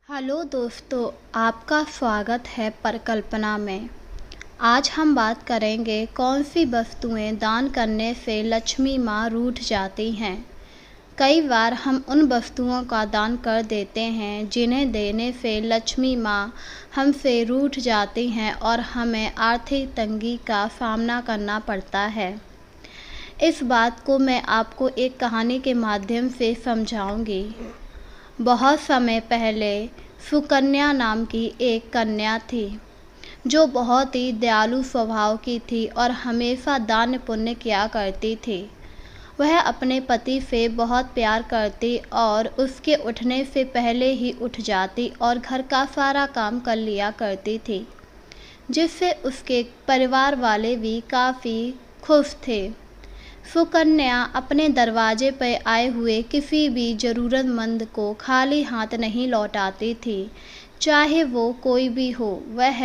Hello दोस्तों, आपका स्वागत है परिकल्पना में। आज हम बात करेंगे कौन सी वस्तुएं दान करने से लक्ष्मी माँ रूठ जाती हैं। कई बार हम उन वस्तुओं का दान कर देते हैं जिन्हें देने से लक्ष्मी माँ हमसे रूठ जाती हैं और हमें आर्थिक तंगी का सामना करना पड़ता है। इस बात को मैं आपको एक कहानी के माध्यम से समझाऊंगी। बहुत समय पहले सुकन्या नाम की एक कन्या थी जो बहुत ही दयालु स्वभाव की थी और हमेशा दान पुण्य किया करती थी। वह अपने पति से बहुत प्यार करती और उसके उठने से पहले ही उठ जाती और घर का सारा काम कर लिया करती थी, जिससे उसके परिवार वाले भी काफ़ी खुश थे। सुकन्या अपने दरवाजे पर आए हुए किसी भी ज़रूरतमंद को खाली हाथ नहीं लौटाती थी, चाहे वो कोई भी हो। वह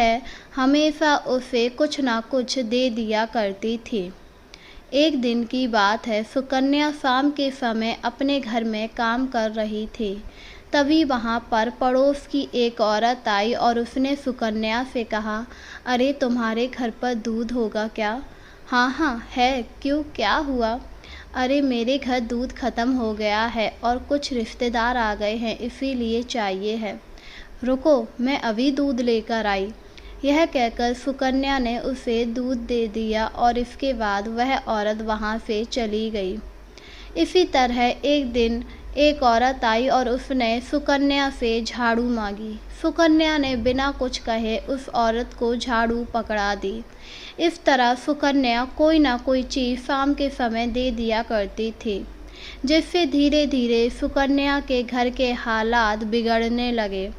हमेशा उसे कुछ ना कुछ दे दिया करती थी। एक दिन की बात है, सुकन्या शाम के समय अपने घर में काम कर रही थी। तभी वहाँ पर पड़ोस की एक औरत आई और उसने सुकन्या से कहा, अरे तुम्हारे घर पर दूध होगा क्या? हाँ हाँ है, क्यों, क्या हुआ? अरे मेरे घर दूध ख़त्म हो गया है और कुछ रिश्तेदार आ गए हैं, इसीलिए चाहिए है। रुको, मैं अभी दूध लेकर आई। यह कहकर सुकन्या ने उसे दूध दे दिया और इसके बाद वह औरत वहाँ से चली गई। इसी तरह एक दिन एक औरत आई और उसने सुकन्या से झाड़ू मांगी। सुकन्या ने बिना कुछ कहे उस औरत को झाड़ू पकड़ा दी। इस तरह सुकन्या कोई ना कोई चीज़ शाम के समय दे दिया करती थी, जिससे धीरे धीरे सुकन्या के घर के हालात बिगड़ने लगे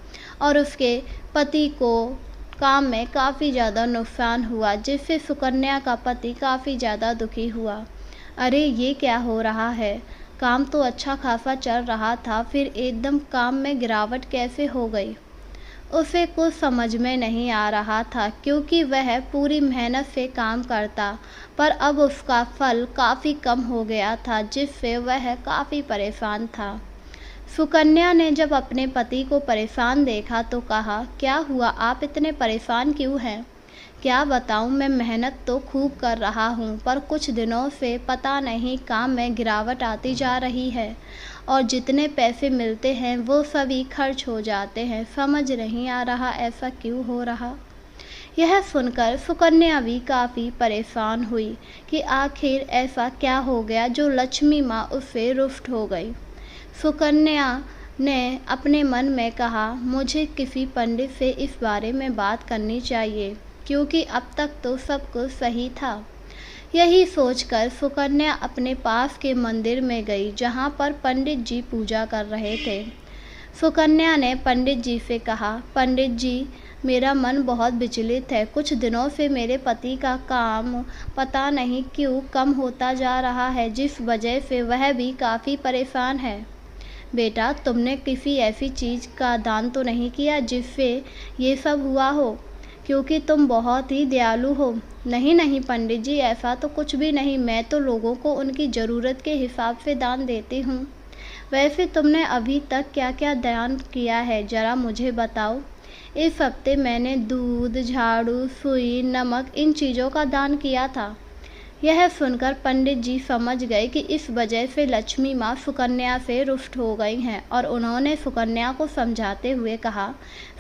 और उसके पति को काम में काफ़ी ज़्यादा नुकसान हुआ, जिससे सुकन्या का पति काफ़ी ज़्यादा दुखी हुआ। अरे ये क्या हो रहा है? काम तो अच्छा खासा चल रहा था, फिर एकदम काम में गिरावट कैसे हो गई? उसे कुछ समझ में नहीं आ रहा था, क्योंकि वह पूरी मेहनत से काम करता, पर अब उसका फल काफ़ी कम हो गया था, जिससे वह काफ़ी परेशान था। सुकन्या ने जब अपने पति को परेशान देखा तो कहा, क्या हुआ, आप इतने परेशान क्यों हैं? क्या बताऊं, मैं मेहनत तो खूब कर रहा हूं, पर कुछ दिनों से पता नहीं काम में गिरावट आती जा रही है और जितने पैसे मिलते हैं वो सभी खर्च हो जाते हैं। समझ नहीं आ रहा ऐसा क्यों हो रहा। यह सुनकर सुकन्या भी काफ़ी परेशान हुई कि आखिर ऐसा क्या हो गया जो लक्ष्मी माँ उससे रुष्ट हो गई। सुकन्या ने अपने मन में कहा, मुझे किसी पंडित से इस बारे में बात करनी चाहिए, क्योंकि अब तक तो सब कुछ सही था। यही सोचकर सुकन्या अपने पास के मंदिर में गई, जहाँ पर पंडित जी पूजा कर रहे थे। सुकन्या ने पंडित जी से कहा, पंडित जी, मेरा मन बहुत विचलित है। कुछ दिनों से मेरे पति का काम पता नहीं क्यों कम होता जा रहा है, जिस वजह से वह भी काफ़ी परेशान है। बेटा, तुमने किसी ऐसी चीज़ का दान तो नहीं किया जिससे ये सब हुआ हो, क्योंकि तुम बहुत ही दयालु हो। नहीं नहीं पंडित जी, ऐसा तो कुछ भी नहीं, मैं तो लोगों को उनकी ज़रूरत के हिसाब से दान देती हूँ। वैसे तुमने अभी तक क्या क्या दान किया है, ज़रा मुझे बताओ। इस हफ्ते मैंने दूध, झाड़ू, सुई, नमक, इन चीज़ों का दान किया था। यह सुनकर पंडित जी समझ गए कि इस वजह से लक्ष्मी माँ सुकन्या से रुष्ट हो गई हैं और उन्होंने सुकन्या को समझाते हुए कहा,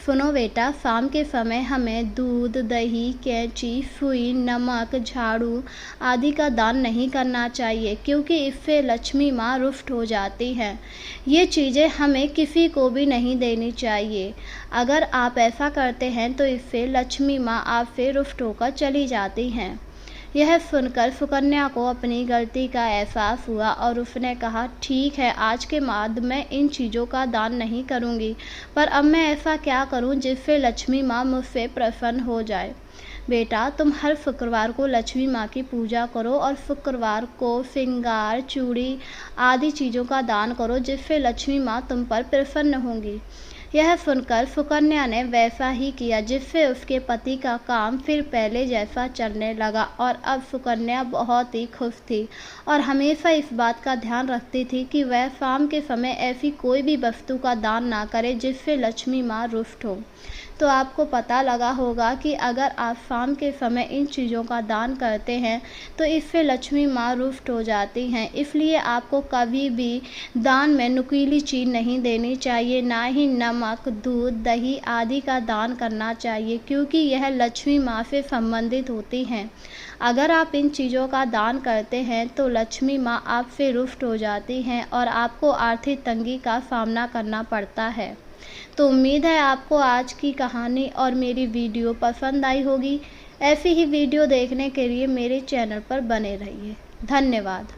सुनो बेटा, शाम के समय हमें दूध, दही, कैंची, सुई, नमक, झाड़ू आदि का दान नहीं करना चाहिए, क्योंकि इससे लक्ष्मी माँ रुष्ट हो जाती हैं। ये चीज़ें हमें किसी को भी नहीं देनी चाहिए। अगर आप ऐसा करते हैं तो इससे लक्ष्मी माँ आपसे रुष्ट होकर चली जाती हैं। यह सुनकर सुकन्या को अपनी गलती का एहसास हुआ और उसने कहा, ठीक है, आज के बाद मैं इन चीज़ों का दान नहीं करूँगी, पर अब मैं ऐसा क्या करूँ जिससे लक्ष्मी माँ मुझसे प्रसन्न हो जाए। बेटा, तुम हर शुक्रवार को लक्ष्मी माँ की पूजा करो और शुक्रवार को श्रृंगार, चूड़ी आदि चीज़ों का दान करो, जिससे लक्ष्मी माँ तुम पर प्रसन्न होंगी। यह सुनकर सुकन्या ने वैसा ही किया, जिससे उसके पति का काम फिर पहले जैसा चलने लगा और अब सुकन्या बहुत ही खुश थी और हमेशा इस बात का ध्यान रखती थी कि वह शाम के समय ऐसी कोई भी वस्तु का दान ना करे जिससे लक्ष्मी माँ रुष्ट हो। तो आपको पता लगा होगा कि अगर आप शाम के समय इन चीज़ों का दान करते हैं तो इससे लक्ष्मी माँ रुष्ट हो जाती हैं। इसलिए आपको कभी भी दान में नुकीली चीज़ नहीं देनी चाहिए, ना ही नमक, दूध, दही आदि का दान करना चाहिए, क्योंकि यह लक्ष्मी माँ से संबंधित होती हैं। अगर आप इन चीज़ों का दान करते हैं तो लक्ष्मी माँ आपसे रुष्ट हो जाती हैं और आपको आर्थिक तंगी का सामना करना पड़ता है। तो उम्मीद है आपको आज की कहानी और मेरी वीडियो पसंद आई होगी। ऐसी ही वीडियो देखने के लिए मेरे चैनल पर बने रहिए। धन्यवाद।